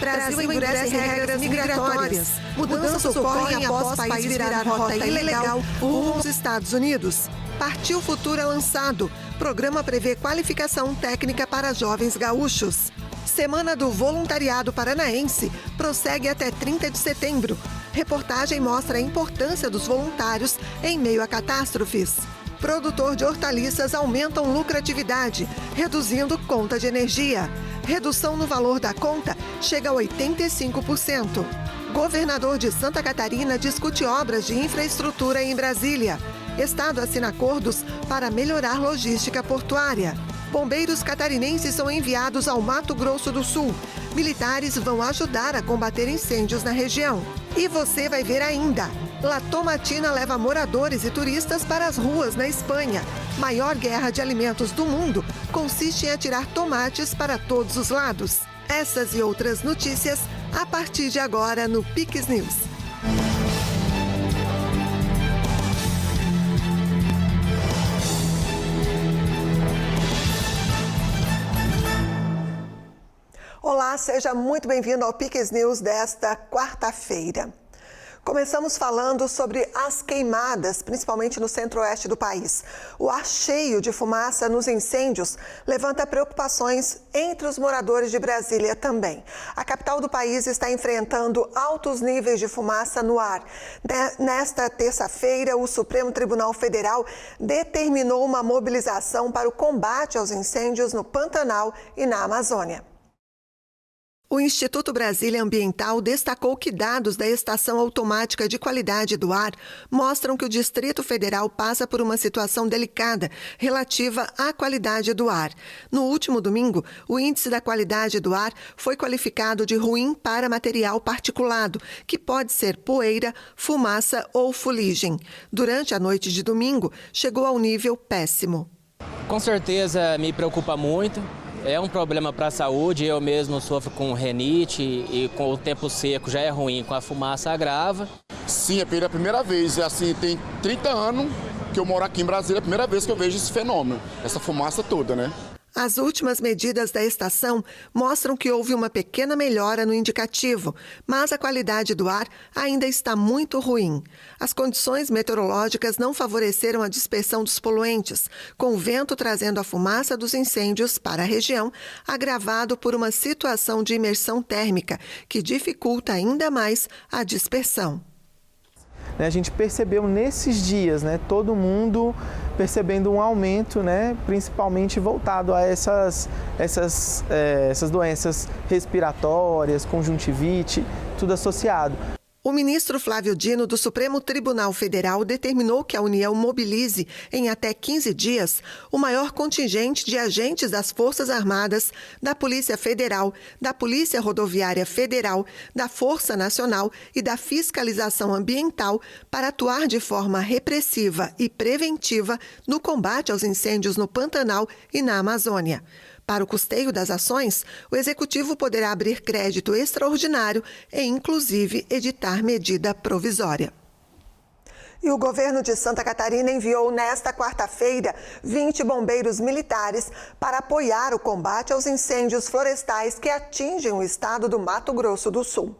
Brasil endurece regras migratórias. Mudanças ocorrem após o país virar rota ilegal rumo aos Estados Unidos. Partiu Futuro é lançado. Programa prevê qualificação técnica para jovens gaúchos. Semana do Voluntariado Paranaense prossegue até 30 de setembro. Reportagem mostra a importância dos voluntários em meio a catástrofes. Produtor de hortaliças aumentam lucratividade, reduzindo conta de energia. Redução no valor da conta chega a 85%. Governador de Santa Catarina discute obras de infraestrutura em Brasília. Estado assina acordos para melhorar logística portuária. Bombeiros catarinenses são enviados ao Mato Grosso do Sul. Militares vão ajudar a combater incêndios na região. E você vai ver ainda. La Tomatina leva moradores e turistas para as ruas na Espanha. Maior guerra de alimentos do mundo consiste em atirar tomates para todos os lados. Essas e outras notícias a partir de agora no Pix News. Olá, seja muito bem-vindo ao Pix News desta quarta-feira. Começamos falando sobre as queimadas, principalmente no centro-oeste do país. O ar cheio de fumaça nos incêndios levanta preocupações entre os moradores de Brasília também. A capital do país está enfrentando altos níveis de fumaça no ar. Nesta terça-feira, o Supremo Tribunal Federal determinou uma mobilização para o combate aos incêndios no Pantanal e na Amazônia. O Instituto Brasília Ambiental destacou que dados da Estação Automática de Qualidade do Ar mostram que o Distrito Federal passa por uma situação delicada relativa à qualidade do ar. No último domingo, o índice da qualidade do ar foi qualificado de ruim para material particulado, que pode ser poeira, fumaça ou fuligem. Durante a noite de domingo, chegou ao nível péssimo. Com certeza me preocupa muito. É um problema para a saúde, eu mesmo sofro com rinite e com o tempo seco já é ruim, com a fumaça agrava. Sim, é pela primeira vez, assim, tem 30 anos que eu moro aqui em Brasília, é a primeira vez que eu vejo esse fenômeno, essa fumaça toda, né? As últimas medidas da estação mostram que houve uma pequena melhora no indicativo, mas a qualidade do ar ainda está muito ruim. As condições meteorológicas não favoreceram a dispersão dos poluentes, com o vento trazendo a fumaça dos incêndios para a região, agravado por uma situação de imersão térmica, que dificulta ainda mais a dispersão. A gente percebeu nesses dias, todo mundo percebendo um aumento, principalmente voltado a essas doenças respiratórias, conjuntivite, tudo associado. O ministro Flávio Dino, do Supremo Tribunal Federal, determinou que a União mobilize, em até 15 dias, o maior contingente de agentes das Forças Armadas, da Polícia Federal, da Polícia Rodoviária Federal, da Força Nacional e da Fiscalização Ambiental para atuar de forma repressiva e preventiva no combate aos incêndios no Pantanal e na Amazônia. Para o custeio das ações, o Executivo poderá abrir crédito extraordinário e, inclusive, editar medida provisória. E o governo de Santa Catarina enviou nesta quarta-feira 20 bombeiros militares para apoiar o combate aos incêndios florestais que atingem o estado do Mato Grosso do Sul.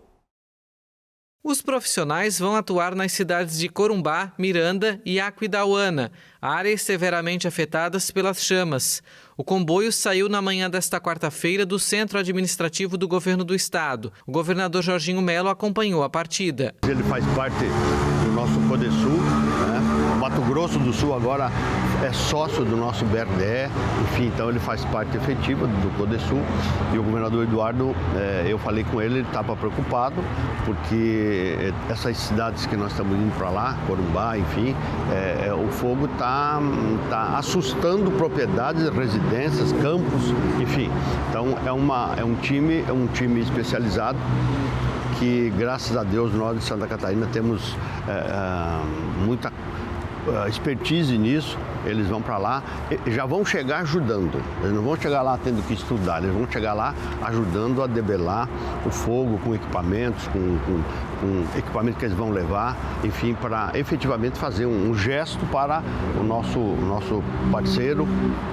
Os profissionais vão atuar nas cidades de Corumbá, Miranda e Aquidauana, áreas severamente afetadas pelas chamas. O comboio saiu na manhã desta quarta-feira do Centro Administrativo do Governo do Estado. O governador Jorginho Melo acompanhou a partida. Ele faz parte do nosso Codesul, O Mato Grosso do Sul agora é sócio do nosso BRDE, enfim, então ele faz parte efetiva do Codesul. E o governador Eduardo, eu falei com ele, ele estava preocupado, porque essas cidades que nós estamos indo para lá, Corumbá, enfim, o fogo está assustando propriedades, residências, campos, enfim. Então é um time especializado que, graças a Deus, nós de Santa Catarina temos muita expertise nisso. Eles vão para lá, já vão chegar ajudando. Eles não vão chegar lá tendo que estudar, eles vão chegar lá ajudando a debelar o fogo, com equipamentos, com equipamento que eles vão levar, enfim, para efetivamente fazer um gesto para o nosso parceiro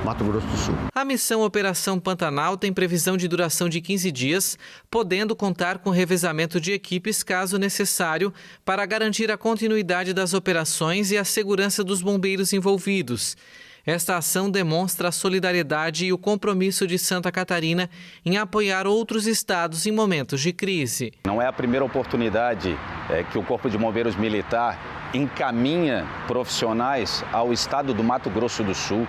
Mato Grosso do Sul. A missão Operação Pantanal tem previsão de duração de 15 dias, podendo contar com revezamento de equipes caso necessário para garantir a continuidade das operações e a segurança dos bombeiros envolvidos. Esta ação demonstra a solidariedade e o compromisso de Santa Catarina em apoiar outros estados em momentos de crise. Não é a primeira oportunidade que o Corpo de Bombeiros Militar encaminha profissionais ao estado do Mato Grosso do Sul.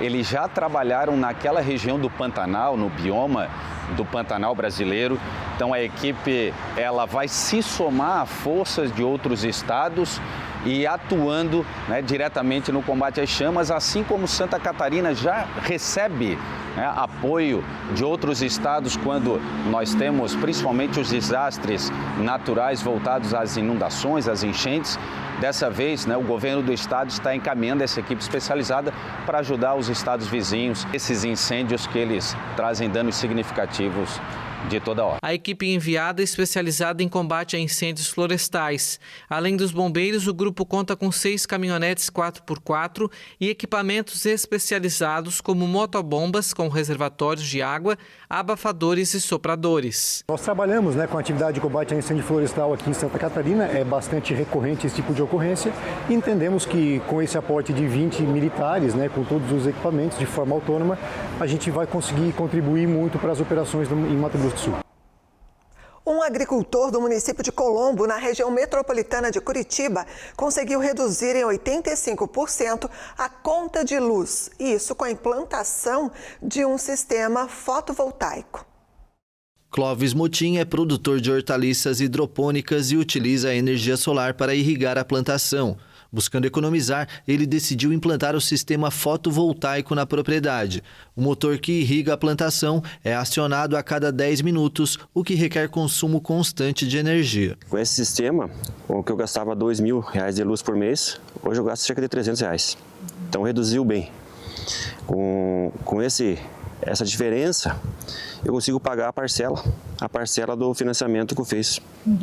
Eles já trabalharam naquela região do Pantanal, no bioma do Pantanal brasileiro. Então a equipe ela vai se somar a forças de outros estados e atuando, diretamente no combate às chamas, assim como Santa Catarina já recebe apoio de outros estados quando nós temos principalmente os desastres naturais voltados às inundações, às enchentes. Dessa vez, o governo do estado está encaminhando essa equipe especializada para ajudar os estados vizinhos, esses incêndios que eles trazem danos significativos de toda hora. A equipe enviada é especializada em combate a incêndios florestais. Além dos bombeiros, o grupo conta com 6 caminhonetes 4x4 e equipamentos especializados como motobombas com reservatórios de água, abafadores e sopradores. Nós trabalhamos com a atividade de combate a incêndio florestal aqui em Santa Catarina, é bastante recorrente esse tipo de ocorrência e entendemos que com esse aporte de 20 militares, com todos os equipamentos de forma autônoma, a gente vai conseguir contribuir muito para as operações em Mato Grosso do Sul. Um agricultor do município de Colombo, na região metropolitana de Curitiba, conseguiu reduzir em 85% a conta de luz. Isso com a implantação de um sistema fotovoltaico. Clóvis Motim é produtor de hortaliças hidropônicas e utiliza a energia solar para irrigar a plantação. Buscando economizar, ele decidiu implantar o sistema fotovoltaico na propriedade. O motor que irriga a plantação é acionado a cada 10 minutos, o que requer consumo constante de energia. Com esse sistema, o que eu gastava R$2.000 de luz por mês, hoje eu gasto cerca de R$300. Então reduziu bem. Com essa diferença, eu consigo pagar a parcela do financiamento que eu fiz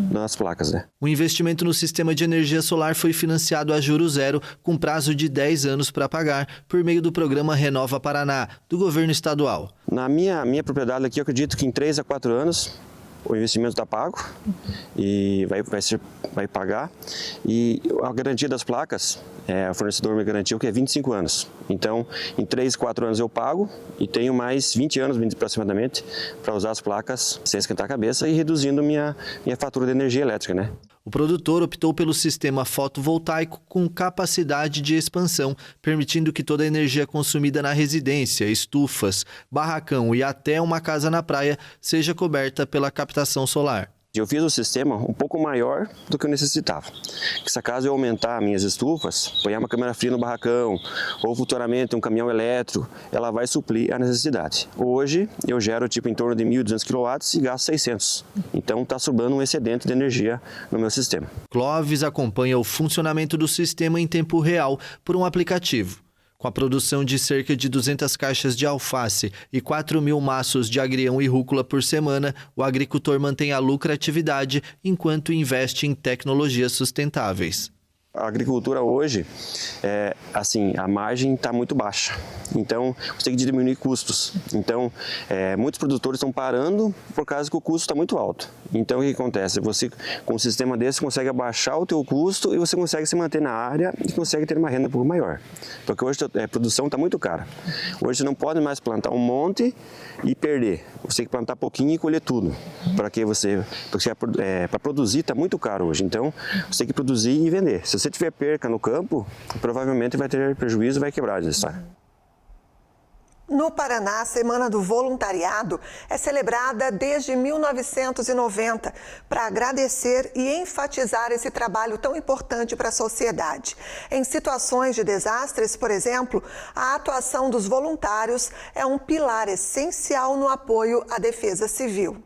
nas placas. O investimento no sistema de energia solar foi financiado a juros zero, com prazo de 10 anos para pagar, por meio do programa Renova Paraná, do governo estadual. Na minha propriedade aqui, eu acredito que em 3 a 4 anos o investimento está pago e vai pagar. E a garantia das placas, o fornecedor me garantiu que é 25 anos. Então, em 3, 4 anos eu pago e tenho mais 20 anos aproximadamente para usar as placas sem esquentar a cabeça e reduzindo minha fatura de energia elétrica, O produtor optou pelo sistema fotovoltaico com capacidade de expansão, permitindo que toda a energia consumida na residência, estufas, barracão e até uma casa na praia seja coberta pela captação solar. Eu fiz o sistema um pouco maior do que eu necessitava. Se acaso eu aumentar minhas estufas, pôr uma câmera fria no barracão ou futuramente um caminhão elétrico, ela vai suprir a necessidade. Hoje eu gero em torno de 1.200 kW e gasto 600. Então está sobrando um excedente de energia no meu sistema. Clóvis acompanha o funcionamento do sistema em tempo real por um aplicativo. Com a produção de cerca de 200 caixas de alface e 4.000 maços de agrião e rúcula por semana, o agricultor mantém a lucratividade enquanto investe em tecnologias sustentáveis. A agricultura hoje, a margem está muito baixa, então você tem que diminuir custos. Então, muitos produtores estão parando por causa que o custo está muito alto. Então, o que acontece? Você, com um sistema desse, consegue abaixar o teu custo e você consegue se manter na área e consegue ter uma renda um pouco maior. Porque hoje a produção está muito cara. Hoje você não pode mais plantar um monte e perder. Você tem que plantar pouquinho e colher tudo. Porque para produzir está muito caro hoje. Então, você tem que produzir e vender. Se você tiver perca no campo, provavelmente vai ter prejuízo e vai quebrar essa história. No Paraná, a Semana do Voluntariado é celebrada desde 1990 para agradecer e enfatizar esse trabalho tão importante para a sociedade. Em situações de desastres, por exemplo, a atuação dos voluntários é um pilar essencial no apoio à defesa civil.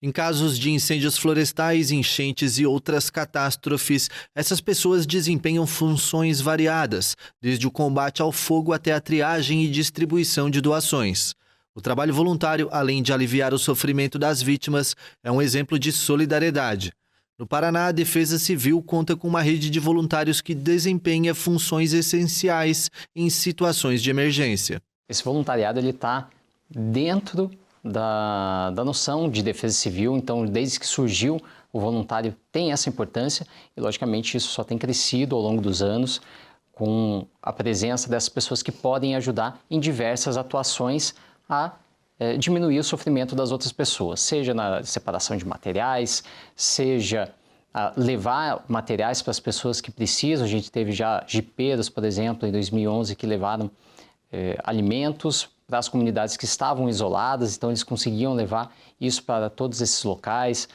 Em casos de incêndios florestais, enchentes e outras catástrofes, essas pessoas desempenham funções variadas, desde o combate ao fogo até a triagem e distribuição de doações. O trabalho voluntário, além de aliviar o sofrimento das vítimas, é um exemplo de solidariedade. No Paraná, a Defesa Civil conta com uma rede de voluntários que desempenha funções essenciais em situações de emergência. Esse voluntariado está dentro da noção de defesa civil, então desde que surgiu o voluntário tem essa importância e logicamente isso só tem crescido ao longo dos anos com a presença dessas pessoas que podem ajudar em diversas atuações a diminuir o sofrimento das outras pessoas, seja na separação de materiais, seja levar materiais para as pessoas que precisam. A gente teve já jipeiros, por exemplo, em 2011, que levaram alimentos para as comunidades que estavam isoladas, então eles conseguiam levar isso para todos esses locais.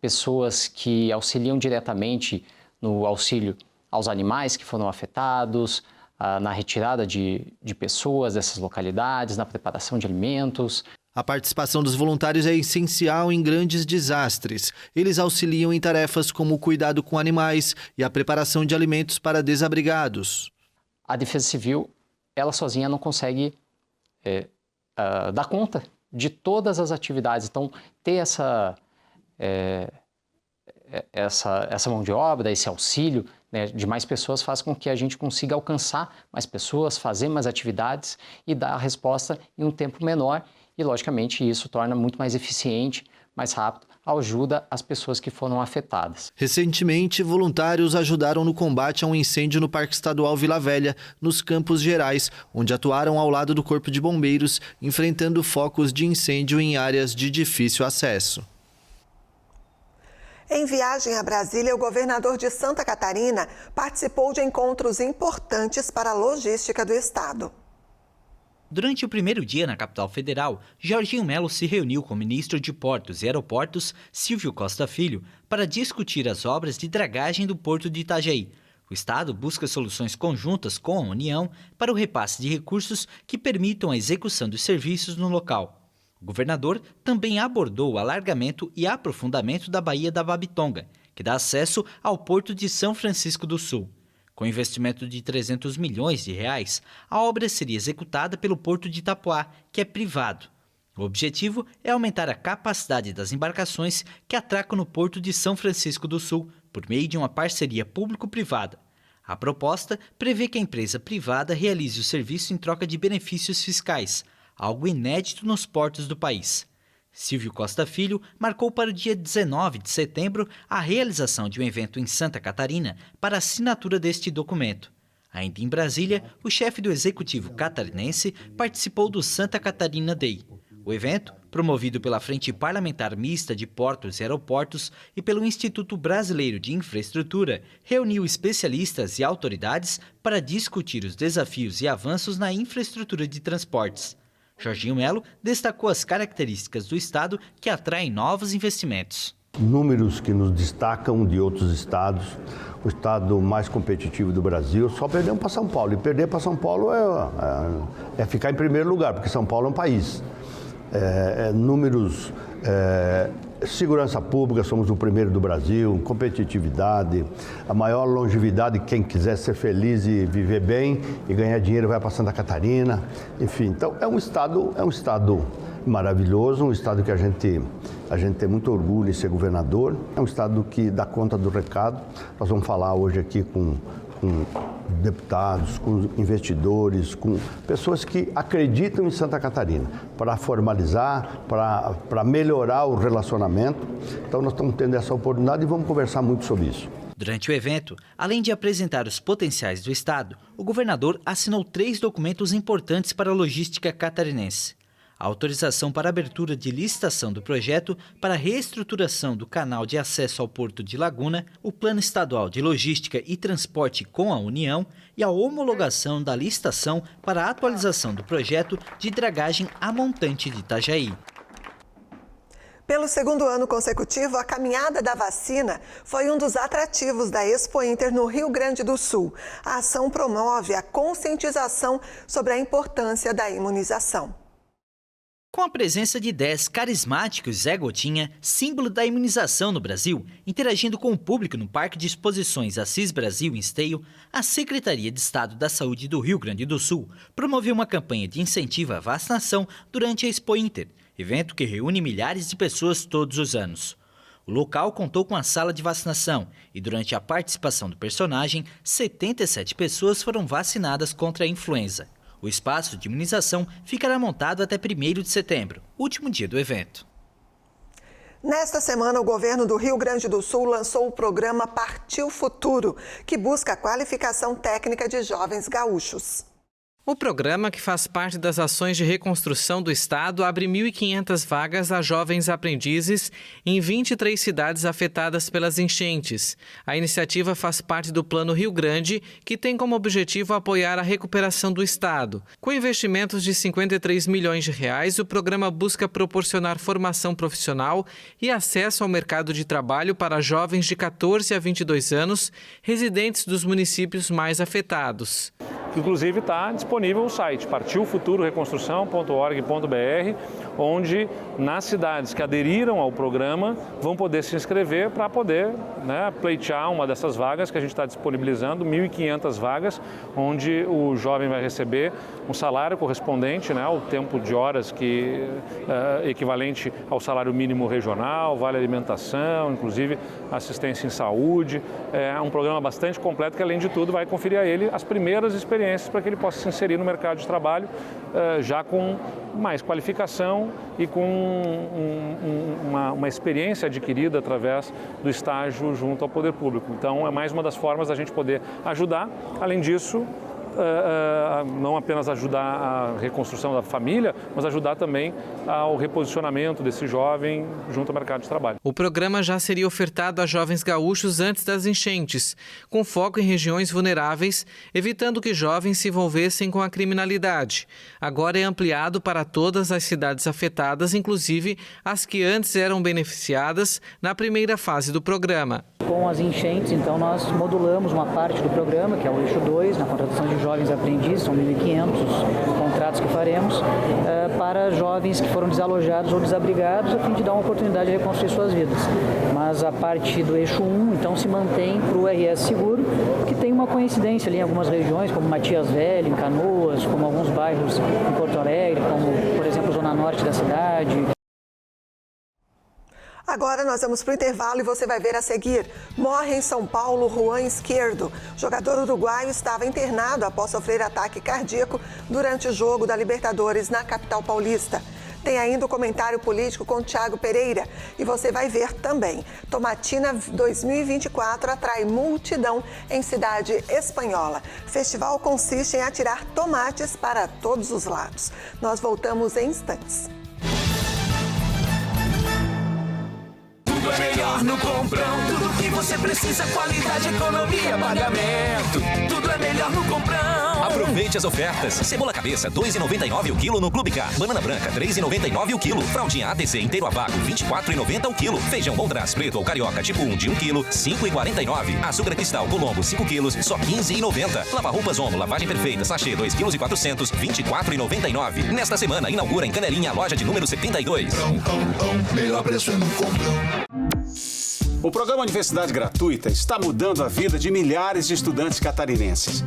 Pessoas que auxiliam diretamente no auxílio aos animais que foram afetados, na retirada de pessoas dessas localidades, na preparação de alimentos. A participação dos voluntários é essencial em grandes desastres. Eles auxiliam em tarefas como o cuidado com animais e a preparação de alimentos para desabrigados. A Defesa Civil, ela sozinha não consegue dar conta de todas as atividades. Então, ter essa mão de obra, esse auxílio, né, de mais pessoas faz com que a gente consiga alcançar mais pessoas, fazer mais atividades e dar a resposta em um tempo menor. E, logicamente, isso torna muito mais eficiente, mais rápido, ajuda as pessoas que foram afetadas. Recentemente, voluntários ajudaram no combate a um incêndio no Parque Estadual Vila Velha, nos Campos Gerais, onde atuaram ao lado do Corpo de Bombeiros, enfrentando focos de incêndio em áreas de difícil acesso. Em viagem a Brasília, o governador de Santa Catarina participou de encontros importantes para a logística do estado. Durante o primeiro dia na capital federal, Jorginho Melo se reuniu com o ministro de Portos e Aeroportos, Silvio Costa Filho, para discutir as obras de dragagem do Porto de Itajaí. O estado busca soluções conjuntas com a União para o repasse de recursos que permitam a execução dos serviços no local. O governador também abordou o alargamento e aprofundamento da Baía da Babitonga, que dá acesso ao Porto de São Francisco do Sul. Com investimento de R$300 milhões, a obra seria executada pelo Porto de Itapoá, que é privado. O objetivo é aumentar a capacidade das embarcações que atracam no Porto de São Francisco do Sul, por meio de uma parceria público-privada. A proposta prevê que a empresa privada realize o serviço em troca de benefícios fiscais, algo inédito nos portos do país. Silvio Costa Filho marcou para o dia 19 de setembro a realização de um evento em Santa Catarina para a assinatura deste documento. Ainda em Brasília, o chefe do Executivo catarinense participou do Santa Catarina Day. O evento, promovido pela Frente Parlamentar Mista de Portos e Aeroportos e pelo Instituto Brasileiro de Infraestrutura, reuniu especialistas e autoridades para discutir os desafios e avanços na infraestrutura de transportes. Jorginho Melo destacou as características do estado que atraem novos investimentos. Números que nos destacam de outros estados, o estado mais competitivo do Brasil, só perdemos para São Paulo. E perder para São Paulo é ficar em primeiro lugar, porque São Paulo é um país. Números, segurança pública, somos o primeiro do Brasil, competitividade, a maior longevidade, quem quiser ser feliz e viver bem e ganhar dinheiro vai para Santa Catarina, enfim. Então é um estado maravilhoso, um estado que a gente tem muito orgulho em ser governador, é um estado que dá conta do recado. Nós vamos falar hoje aqui com deputados, com investidores, com pessoas que acreditam em Santa Catarina, para formalizar, para melhorar o relacionamento. Então nós estamos tendo essa oportunidade e vamos conversar muito sobre isso. Durante o evento, além de apresentar os potenciais do estado, o governador assinou 3 documentos importantes para a logística catarinense. A autorização para abertura de licitação do projeto para a reestruturação do canal de acesso ao Porto de Laguna, o Plano Estadual de Logística e Transporte com a União e a homologação da licitação para a atualização do projeto de dragagem a montante de Itajaí. Pelo segundo ano consecutivo, a caminhada da vacina foi um dos atrativos da Expo Inter no Rio Grande do Sul. A ação promove a conscientização sobre a importância da imunização. Com a presença de 10 carismáticos Zé Gotinha, símbolo da imunização no Brasil, interagindo com o público no Parque de Exposições Assis Brasil em Esteio, a Secretaria de Estado da Saúde do Rio Grande do Sul promoveu uma campanha de incentivo à vacinação durante a Expo Inter, evento que reúne milhares de pessoas todos os anos. O local contou com a sala de vacinação e, durante a participação do personagem, 77 pessoas foram vacinadas contra a influenza. O espaço de imunização ficará montado até 1º de setembro, último dia do evento. Nesta semana, o governo do Rio Grande do Sul lançou o programa Partiu Futuro, que busca a qualificação técnica de jovens gaúchos. O programa, que faz parte das ações de reconstrução do estado, abre 1.500 vagas a jovens aprendizes em 23 cidades afetadas pelas enchentes. A iniciativa faz parte do Plano Rio Grande, que tem como objetivo apoiar a recuperação do estado. Com investimentos de R$ 53 milhões, o programa busca proporcionar formação profissional e acesso ao mercado de trabalho para jovens de 14 a 22 anos, residentes dos municípios mais afetados. Inclusive está disponível o site partiufuturoreconstrução.org.br, onde nas cidades que aderiram ao programa vão poder se inscrever para poder pleitear uma dessas vagas que a gente está disponibilizando, 1.500 vagas, onde o jovem vai receber um salário correspondente ao tempo de horas equivalente ao salário mínimo regional, vale alimentação, inclusive assistência em saúde. É um programa bastante completo que, além de tudo, vai conferir a ele as primeiras experiências para que ele possa se inserir no mercado de trabalho já com mais qualificação e com uma experiência adquirida através do estágio junto ao poder público. Então, é mais uma das formas da gente poder ajudar. Além disso, não apenas ajudar a reconstrução da família, mas ajudar também ao reposicionamento desse jovem junto ao mercado de trabalho. O programa já seria ofertado a jovens gaúchos antes das enchentes, com foco em regiões vulneráveis, evitando que jovens se envolvessem com a criminalidade. Agora é ampliado para todas as cidades afetadas, inclusive as que antes eram beneficiadas na primeira fase do programa. Com as enchentes, então, nós modulamos uma parte do programa, que é o eixo 2, na contratação de jovens aprendizes, são 1.500 os contratos que faremos, para jovens que foram desalojados ou desabrigados, a fim de dar uma oportunidade de reconstruir suas vidas. Mas a parte do eixo 1, então, se mantém para o RS Seguro, que tem uma coincidência ali em algumas regiões, como Matias Velho, em Canoas, como alguns bairros em Porto Alegre, como, por exemplo, Zona Norte da cidade. Agora nós vamos para o intervalo e você vai ver a seguir. Morre em São Paulo Juan Izquierdo. O jogador uruguaio estava internado após sofrer ataque cardíaco durante o jogo da Libertadores na capital paulista. Tem ainda o comentário político com Thiago Pereira. E você vai ver também. Tomatina 2024 atrai multidão em cidade espanhola. O festival consiste em atirar tomates para todos os lados. Nós voltamos em instantes. Tudo é melhor no Comprão. Tudo que você precisa, qualidade, economia, pagamento. Tudo é melhor no Comprão. Aproveite as ofertas. Cebola cabeça, R$ 2,99 o quilo no Clube Car. Banana branca, R$ 3,99 o quilo. Fraldinha ADC inteiro a vácuo, R$ 24,90 o quilo. Feijão Bondras preto ou carioca tipo 1 de 1 quilo, R$ 5,49. Açúcar cristal Colombo, 5 quilos, só R$ 15,90. Lava-roupas Omo, lavagem perfeita, sachê 2,4 kg, R$ 24,99. Nesta semana, inaugura em Canelinha a loja de número 72. Melhor preço é no Comprão. O programa Universidade Gratuita está mudando a vida de milhares de estudantes catarinenses.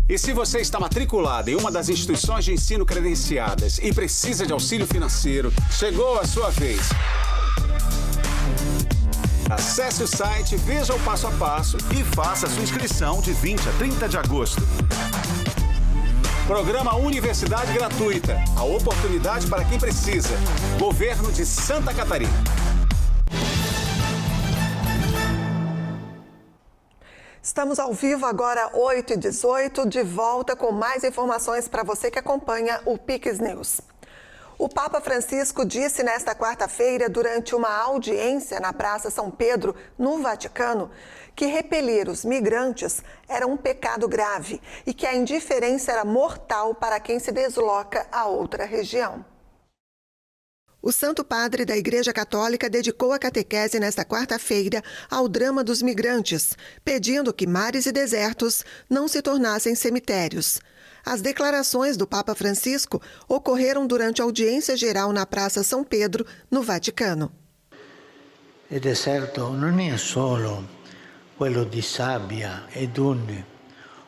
E se você está matriculado em uma das instituições de ensino credenciadas e precisa de auxílio financeiro, chegou a sua vez. Acesse o site, veja o passo a passo e faça sua inscrição de 20 a 30 de agosto. Programa Universidade Gratuita. A oportunidade para quem precisa. Governo de Santa Catarina. Estamos ao vivo agora, 8h18, de volta com mais informações para você que acompanha o Pix News. O Papa Francisco disse nesta quarta-feira, durante uma audiência na Praça São Pedro, no Vaticano, que repelir os migrantes era um pecado grave e que a indiferença era mortal para quem se desloca a outra região. O Santo Padre da Igreja Católica dedicou a catequese nesta quarta-feira ao drama dos migrantes, pedindo que mares e desertos não se tornassem cemitérios. As declarações do Papa Francisco ocorreram durante a audiência geral na Praça São Pedro, no Vaticano. Il deserto non è solo quello di sabbia e dune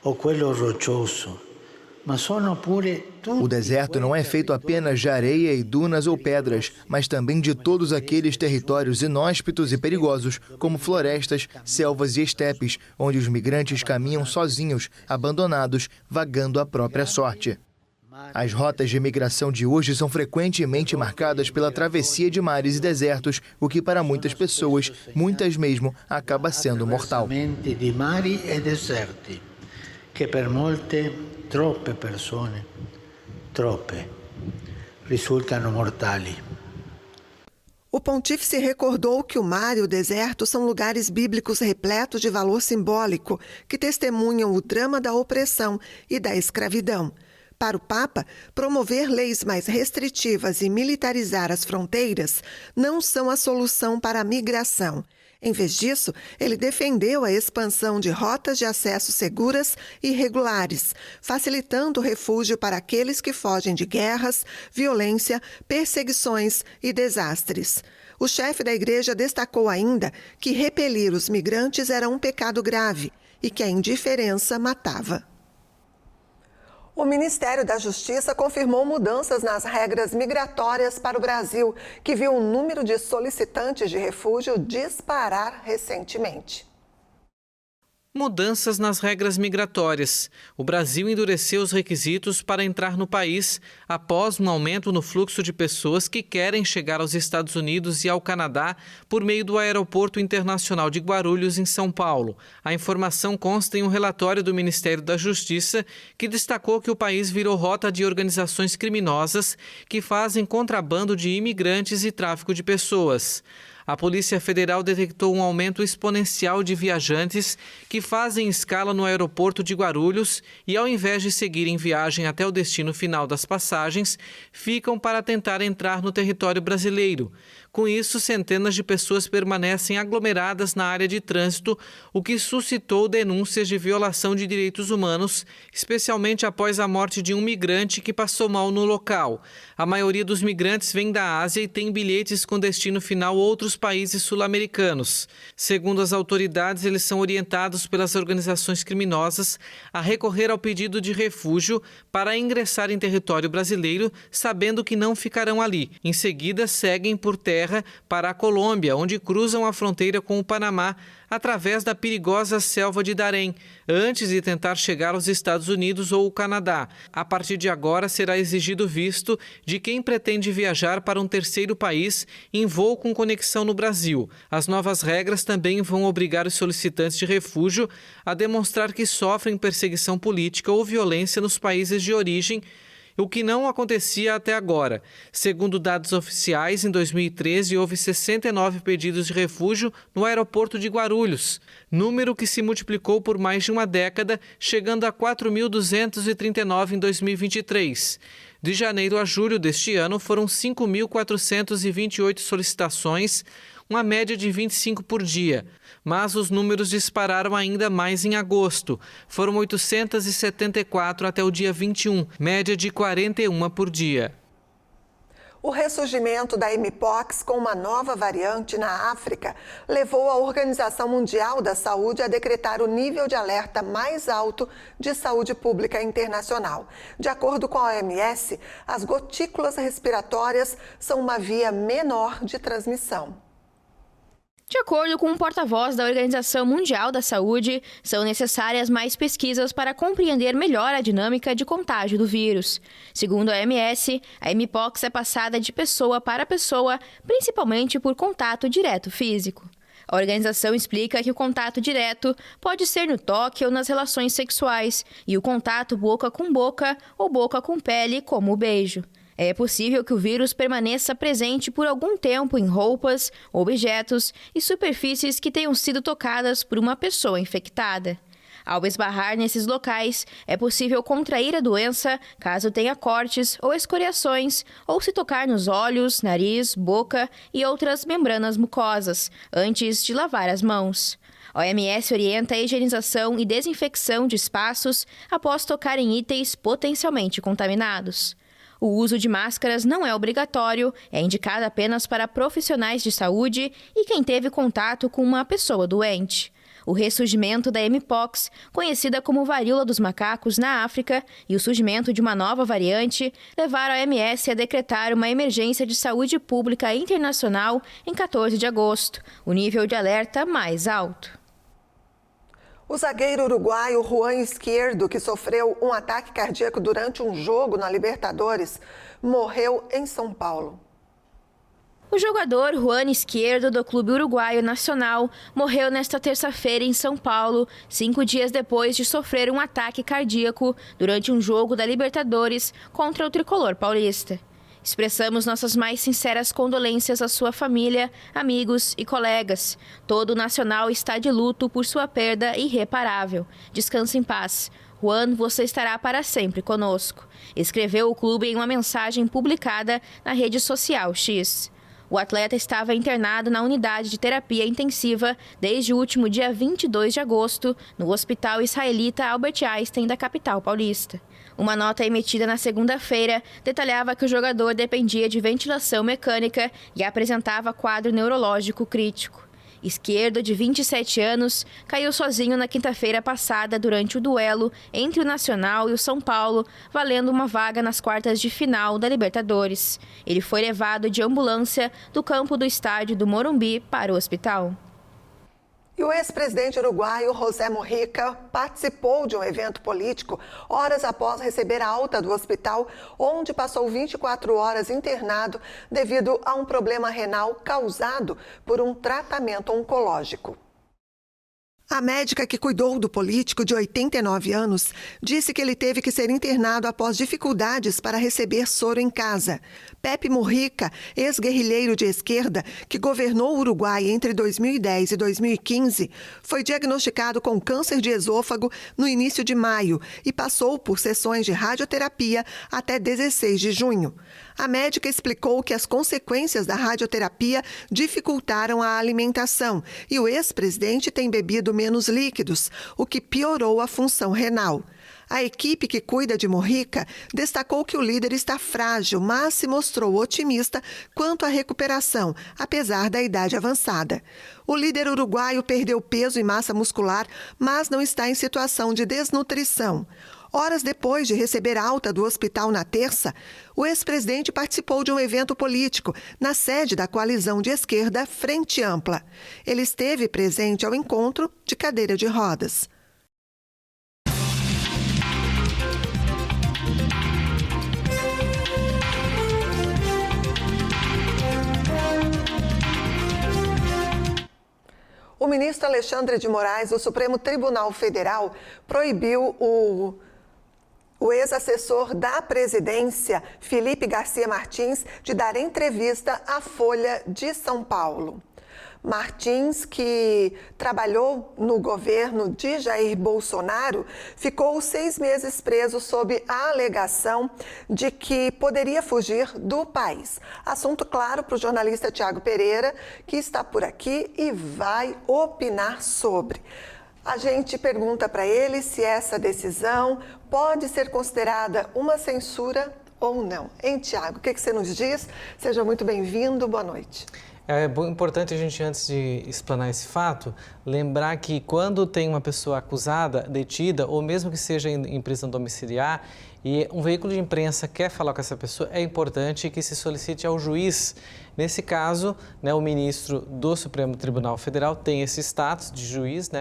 o quello roccioso, ma sono pure O deserto não é feito apenas de areia e dunas ou pedras, mas também de todos aqueles territórios inóspitos e perigosos, como florestas, selvas e estepes, onde os migrantes caminham sozinhos, abandonados, vagando à própria sorte. As rotas de migração de hoje são frequentemente marcadas pela travessia de mares e desertos, o que para muitas pessoas, muitas mesmo, acaba sendo mortal. di mari e deserti, che per molte, troppe persone, troppe, risultano mortali. O pontífice recordou que o mar e o deserto são lugares bíblicos repletos de valor simbólico, que testemunham o drama da opressão e da escravidão. Para o Papa, promover leis mais restritivas e militarizar as fronteiras não são a solução para a migração. Em vez disso, ele defendeu a expansão de rotas de acesso seguras e regulares, facilitando o refúgio para aqueles que fogem de guerras, violência, perseguições e desastres. O chefe da igreja destacou ainda que repelir os migrantes era um pecado grave e que a indiferença matava. O Ministério da Justiça confirmou mudanças nas regras migratórias para o Brasil, que viu o número de solicitantes de refúgio disparar recentemente. Mudanças nas regras migratórias. O Brasil endureceu os requisitos para entrar no país após um aumento no fluxo de pessoas que querem chegar aos Estados Unidos e ao Canadá por meio do Aeroporto Internacional de Guarulhos, em São Paulo. A informação consta em um relatório do Ministério da Justiça que destacou que o país virou rota de organizações criminosas que fazem contrabando de imigrantes e tráfico de pessoas. A Polícia Federal detectou um aumento exponencial de viajantes que fazem escala no aeroporto de Guarulhos e, ao invés de seguirem viagem até o destino final das passagens, ficam para tentar entrar no território brasileiro. Com isso, centenas de pessoas permanecem aglomeradas na área de trânsito, o que suscitou denúncias de violação de direitos humanos, especialmente após a morte de um migrante que passou mal no local. A maioria dos migrantes vem da Ásia e tem bilhetes com destino final outros países sul-americanos. Segundo as autoridades, eles são orientados pelas organizações criminosas a recorrer ao pedido de refúgio para ingressar em território brasileiro, sabendo que não ficarão ali. Em seguida, seguem por terra para a Colômbia, onde cruzam a fronteira com o Panamá através da perigosa selva de Darién, antes de tentar chegar aos Estados Unidos ou o Canadá. A partir de agora, será exigido visto de quem pretende viajar para um terceiro país em voo com conexão no Brasil. As novas regras também vão obrigar os solicitantes de refúgio a demonstrar que sofrem perseguição política ou violência nos países de origem, o que não acontecia até agora. Segundo dados oficiais, em 2013 houve 69 pedidos de refúgio no aeroporto de Guarulhos, número que se multiplicou por mais de uma década, chegando a 4.239 em 2023. De janeiro a julho deste ano foram 5.428 solicitações, uma média de 25 por dia. Mas os números dispararam ainda mais em agosto. Foram 874 até o dia 21, média de 41 por dia. O ressurgimento da Mpox com uma nova variante na África levou a Organização Mundial da Saúde a decretar o nível de alerta mais alto de saúde pública internacional. De acordo com a OMS, as gotículas respiratórias são uma via menor de transmissão. De acordo com um porta-voz da Organização Mundial da Saúde, são necessárias mais pesquisas para compreender melhor a dinâmica de contágio do vírus. Segundo a OMS, a Mpox é passada de pessoa para pessoa, principalmente por contato direto físico. A organização explica que o contato direto pode ser no toque ou nas relações sexuais, e o contato boca com boca ou boca com pele, como o beijo. É possível que o vírus permaneça presente por algum tempo em roupas, objetos e superfícies que tenham sido tocadas por uma pessoa infectada. Ao esbarrar nesses locais, é possível contrair a doença caso tenha cortes ou escoriações, ou se tocar nos olhos, nariz, boca e outras membranas mucosas, antes de lavar as mãos. A OMS orienta a higienização e desinfecção de espaços após tocar em itens potencialmente contaminados. O uso de máscaras não é obrigatório, é indicado apenas para profissionais de saúde e quem teve contato com uma pessoa doente. O ressurgimento da Mpox, conhecida como varíola dos macacos na África, e o surgimento de uma nova variante levaram a OMS a decretar uma emergência de saúde pública internacional em 14 de agosto, o nível de alerta mais alto. O zagueiro uruguaio Juan Izquierdo, que sofreu um ataque cardíaco durante um jogo na Libertadores, morreu em São Paulo. O jogador Juan Izquierdo, do Clube Uruguaio Nacional, morreu nesta terça-feira em São Paulo, 5 dias depois de sofrer um ataque cardíaco durante um jogo da Libertadores contra o tricolor paulista. Expressamos nossas mais sinceras condolências à sua família, amigos e colegas. Todo o Nacional está de luto por sua perda irreparável. Descanse em paz. Juan, você estará para sempre conosco, escreveu o clube em uma mensagem publicada na rede social X. O atleta estava internado na unidade de terapia intensiva desde o último dia 22 de agosto, no Hospital Israelita Albert Einstein da capital paulista. Uma nota emitida na segunda-feira detalhava que o jogador dependia de ventilação mecânica e apresentava quadro neurológico crítico. Izquierdo, de 27 anos, caiu sozinho na quinta-feira passada durante o duelo entre o Nacional e o São Paulo, valendo uma vaga nas quartas de final da Libertadores. Ele foi levado de ambulância do campo do estádio do Morumbi para o hospital. E o ex-presidente uruguaio José Mujica participou de um evento político horas após receber a alta do hospital, onde passou 24 horas internado devido a um problema renal causado por um tratamento oncológico. A médica que cuidou do político de 89 anos disse que ele teve que ser internado após dificuldades para receber soro em casa. Pepe Mujica, ex-guerrilheiro de esquerda que governou o Uruguai entre 2010 e 2015, foi diagnosticado com câncer de esôfago no início de maio e passou por sessões de radioterapia até 16 de junho. A médica explicou que as consequências da radioterapia dificultaram a alimentação e o ex-presidente tem bebido menos líquidos, o que piorou a função renal. A equipe que cuida de Mujica destacou que o líder está frágil, mas se mostrou otimista quanto à recuperação, apesar da idade avançada. O líder uruguaio perdeu peso e massa muscular, mas não está em situação de desnutrição. Horas depois de receber alta do hospital na terça, o ex-presidente participou de um evento político na sede da coalizão de esquerda Frente Ampla. Ele esteve presente ao encontro de cadeira de rodas. O ministro Alexandre de Moraes, do Supremo Tribunal Federal, proibiu o ex-assessor da presidência, Felipe Garcia Martins, de dar entrevista à Folha de São Paulo. Martins, que trabalhou no governo de Jair Bolsonaro, ficou 6 meses preso sob a alegação de que poderia fugir do país. Assunto claro para o jornalista Tiago Pereira, que está por aqui e vai opinar sobre. A gente pergunta para ele se essa decisão pode ser considerada uma censura ou não. Hein, Tiago? O que você nos diz? Seja muito bem-vindo, boa noite. É importante a gente, antes de explanar esse fato, lembrar que quando tem uma pessoa acusada, detida, ou mesmo que seja em prisão domiciliar, e um veículo de imprensa quer falar com essa pessoa, é importante que se solicite ao juiz. Nesse caso, o ministro do Supremo Tribunal Federal tem esse status de juiz,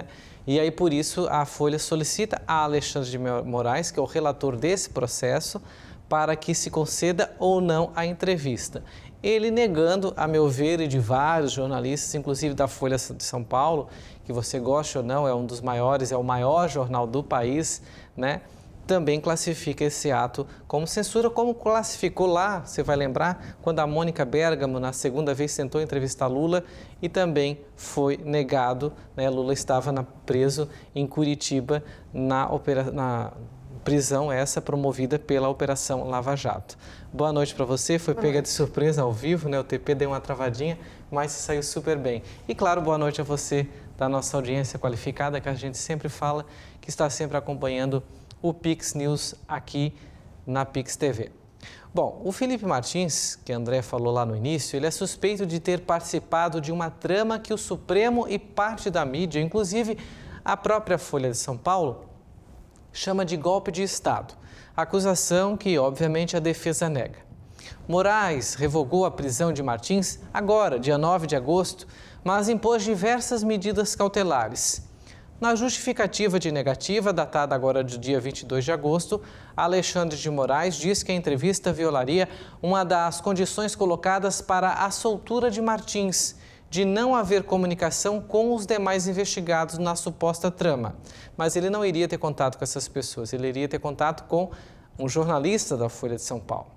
e aí por isso a Folha solicita a Alexandre de Moraes, que é o relator desse processo, para que se conceda ou não a entrevista. Ele negando, a meu ver, e de vários jornalistas, inclusive da Folha de São Paulo, que você goste ou não, é um dos maiores, é o maior jornal do país, também classifica esse ato como censura, como classificou lá, você vai lembrar, quando a Mônica Bergamo, na segunda vez, tentou entrevistar Lula e também foi negado, né? Lula estava preso em Curitiba, na prisão essa promovida pela Operação Lava Jato. Boa noite para você, foi pega de surpresa ao vivo, né? O TP deu uma travadinha, mas saiu super bem. E claro, boa noite a você da nossa audiência qualificada, que a gente sempre fala, que está sempre acompanhando o Pix News aqui na Pix TV. Bom, o Felipe Martins, que André falou lá no início, ele é suspeito de ter participado de uma trama que o Supremo e parte da mídia, inclusive a própria Folha de São Paulo, chama de golpe de Estado. Acusação que, obviamente, a defesa nega. Moraes revogou a prisão de Martins agora, dia 9 de agosto, mas impôs diversas medidas cautelares. Na justificativa de negativa, datada agora do dia 22 de agosto, Alexandre de Moraes diz que a entrevista violaria uma das condições colocadas para a soltura de Martins, de não haver comunicação com os demais investigados na suposta trama. Mas ele não iria ter contato com essas pessoas, ele iria ter contato com um jornalista da Folha de São Paulo.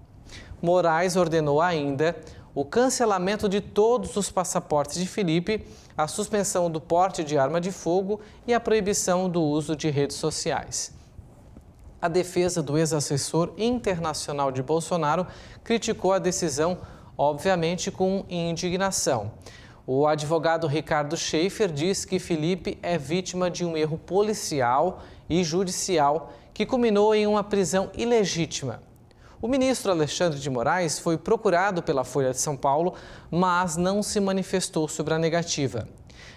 Moraes ordenou ainda o cancelamento de todos os passaportes de Felipe, a suspensão do porte de arma de fogo e a proibição do uso de redes sociais. A defesa do ex-assessor internacional de Bolsonaro criticou a decisão, obviamente com indignação. O advogado Ricardo Schaefer diz que Felipe é vítima de um erro policial e judicial que culminou em uma prisão ilegítima. O ministro Alexandre de Moraes foi procurado pela Folha de São Paulo, mas não se manifestou sobre a negativa.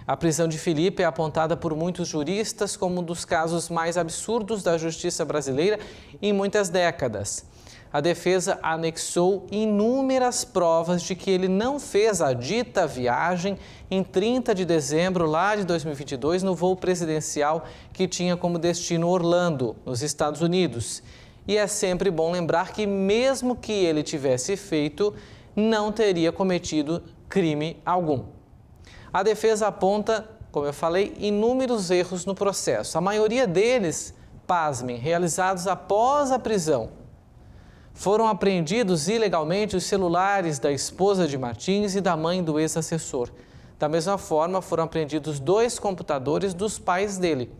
A prisão de Felipe é apontada por muitos juristas como um dos casos mais absurdos da justiça brasileira em muitas décadas. A defesa anexou inúmeras provas de que ele não fez a dita viagem em 30 de dezembro lá de 2022 no voo presidencial que tinha como destino Orlando, nos Estados Unidos. E é sempre bom lembrar que mesmo que ele tivesse feito, não teria cometido crime algum. A defesa aponta, como eu falei, inúmeros erros no processo. A maioria deles, pasmem, realizados após a prisão. Foram apreendidos ilegalmente os celulares da esposa de Martins e da mãe do ex-assessor. Da mesma forma, foram apreendidos 2 computadores dos pais dele.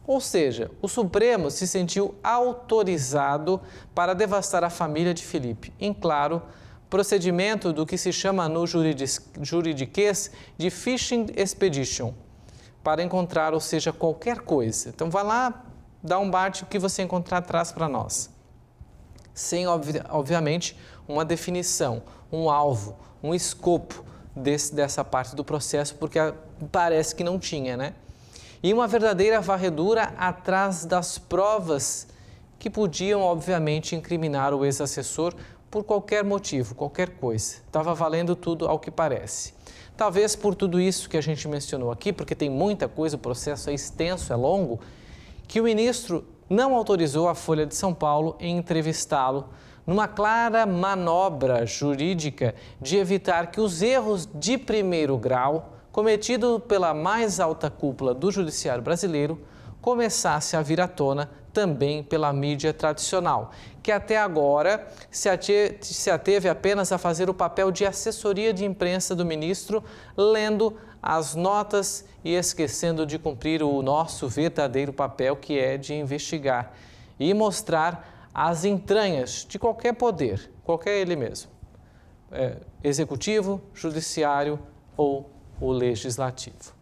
Ou seja, o Supremo se sentiu autorizado para devastar a família de Felipe. Em claro, procedimento do que se chama no juridiquês de fishing expedition, para encontrar, ou seja, qualquer coisa. Então, vai lá, dá um bate, o que você encontrar traz para nós. Sem, obviamente, uma definição, um alvo, um escopo dessa parte do processo, porque parece que não tinha, né? E uma verdadeira varredura atrás das provas que podiam, obviamente, incriminar o ex-assessor por qualquer motivo, qualquer coisa. Estava valendo tudo ao que parece. Talvez por tudo isso que a gente mencionou aqui, porque tem muita coisa, o processo é extenso, é longo, que o ministro não autorizou a Folha de São Paulo em entrevistá-lo numa clara manobra jurídica de evitar que os erros de primeiro grau cometido pela mais alta cúpula do judiciário brasileiro começasse a vir à tona também pela mídia tradicional, que até agora se ateve apenas a fazer o papel de assessoria de imprensa do ministro, lendo as notas e esquecendo de cumprir o nosso verdadeiro papel, que é de investigar e mostrar as entranhas de qualquer poder, qualquer ele mesmo, executivo, judiciário ou o legislativo.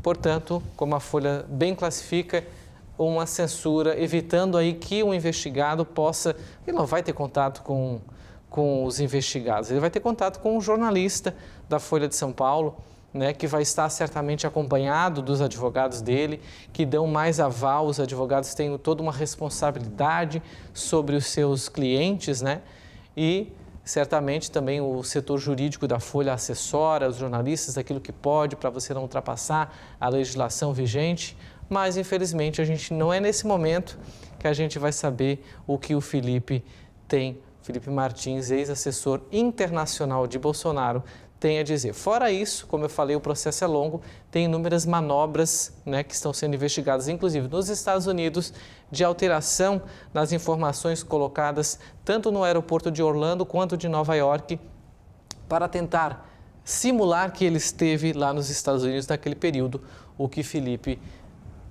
Portanto, como a Folha bem classifica, uma censura, evitando aí que um investigado possa... Ele não vai ter contato com os investigados, ele vai ter contato com um jornalista da Folha de São Paulo, né, que vai estar certamente acompanhado dos advogados dele, que dão mais aval, os advogados têm toda uma responsabilidade sobre os seus clientes, né, e certamente também o setor jurídico da Folha assessora os jornalistas aquilo que pode para você não ultrapassar a legislação vigente, mas infelizmente a gente não é nesse momento que a gente vai saber o que o Felipe Martins, ex-assessor internacional de Bolsonaro, tem a dizer. Fora isso, como eu falei, o processo é longo, tem inúmeras manobras, né, que estão sendo investigadas, inclusive nos Estados Unidos, de alteração nas informações colocadas tanto no aeroporto de Orlando quanto de Nova York, para tentar simular que ele esteve lá nos Estados Unidos naquele período, o que Felipe,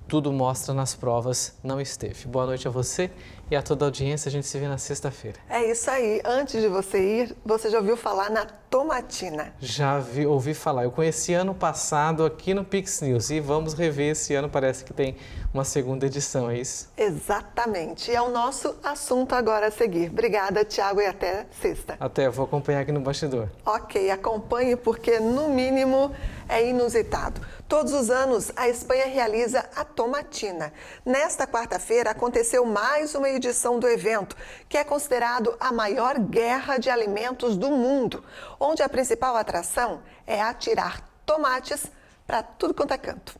tudo mostra nas provas, não esteve. Boa noite a você e a toda a audiência. A gente se vê na sexta-feira. É isso aí. Antes de você ir, você já ouviu falar na tomatina? Já ouvi falar. Eu conheci ano passado aqui no Pix News e vamos rever esse ano. Parece que tem uma segunda edição, é isso? Exatamente. É o nosso assunto agora a seguir. Obrigada, Tiago, e até sexta. Até, vou acompanhar aqui no bastidor. Ok, acompanhe porque, no mínimo, é inusitado. Todos os anos, a Espanha realiza a tomatina. Nesta quarta-feira, aconteceu mais uma edição do evento, que é considerado a maior guerra de alimentos do mundo, onde a principal atração é atirar tomates para tudo quanto é canto.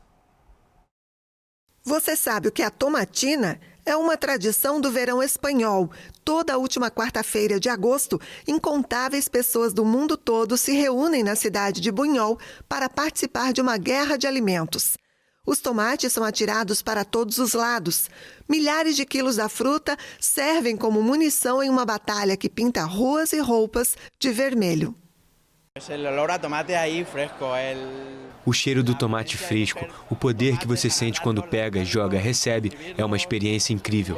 Você sabe o que é a tomatina? É uma tradição do verão espanhol. Toda a última quarta-feira de agosto, incontáveis pessoas do mundo todo se reúnem na cidade de Buñol para participar de uma guerra de alimentos. Os tomates são atirados para todos os lados. Milhares de quilos da fruta servem como munição em uma batalha que pinta ruas e roupas de vermelho. O cheiro do tomate fresco, o poder que você sente quando pega, joga, recebe, é uma experiência incrível.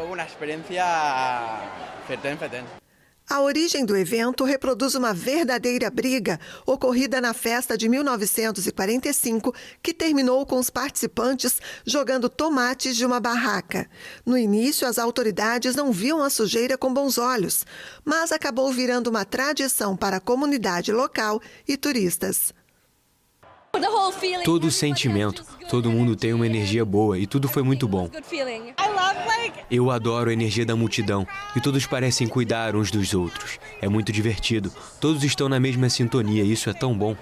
A origem do evento reproduz uma verdadeira briga ocorrida na festa de 1945, que terminou com os participantes jogando tomates de uma barraca. No início, as autoridades não viam a sujeira com bons olhos, mas acabou virando uma tradição para a comunidade local e turistas. Todo o sentimento, todo mundo tem uma energia boa e tudo foi muito bom. Eu adoro a energia da multidão e todos parecem cuidar uns dos outros. É muito divertido, todos estão na mesma sintonia e isso é tão bom.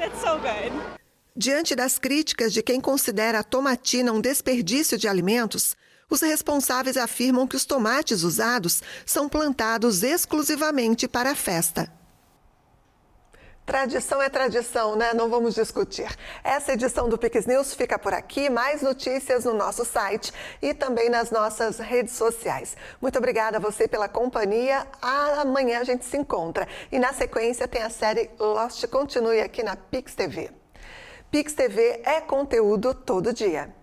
Diante das críticas de quem considera a tomatina um desperdício de alimentos, os responsáveis afirmam que os tomates usados são plantados exclusivamente para a festa. Tradição é tradição, né? Não vamos discutir. Essa edição do Pix News fica por aqui. Mais notícias no nosso site e também nas nossas redes sociais. Muito obrigada a você pela companhia. Amanhã a gente se encontra. E na sequência tem a série Lost. Continue aqui na Pix TV. Pix TV é conteúdo todo dia.